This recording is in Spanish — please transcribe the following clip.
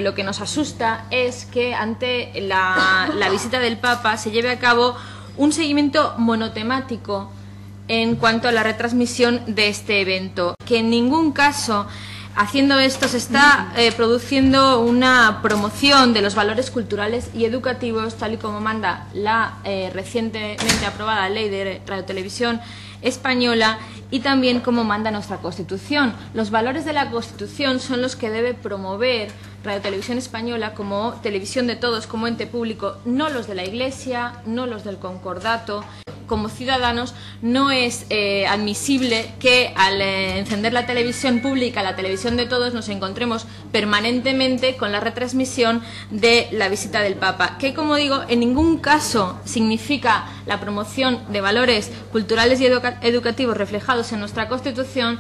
Lo que nos asusta es que ante la visita del Papa se lleve a cabo un seguimiento monotemático en cuanto a la retransmisión de este evento, que en ningún caso, haciendo esto, se está produciendo una promoción de los valores culturales y educativos, tal y como manda la recientemente aprobada Ley de Radiotelevisión Española y también como manda nuestra Constitución. Los valores de la Constitución son los que debe promover Radio Televisión Española como televisión de todos, como ente público, no los de la Iglesia, no los del concordato. Como ciudadanos no es admisible que al encender la televisión pública, la televisión de todos, nos encontremos permanentemente con la retransmisión de la visita del Papa, que, como digo, en ningún caso significa la promoción de valores culturales y educativos reflejados en nuestra Constitución,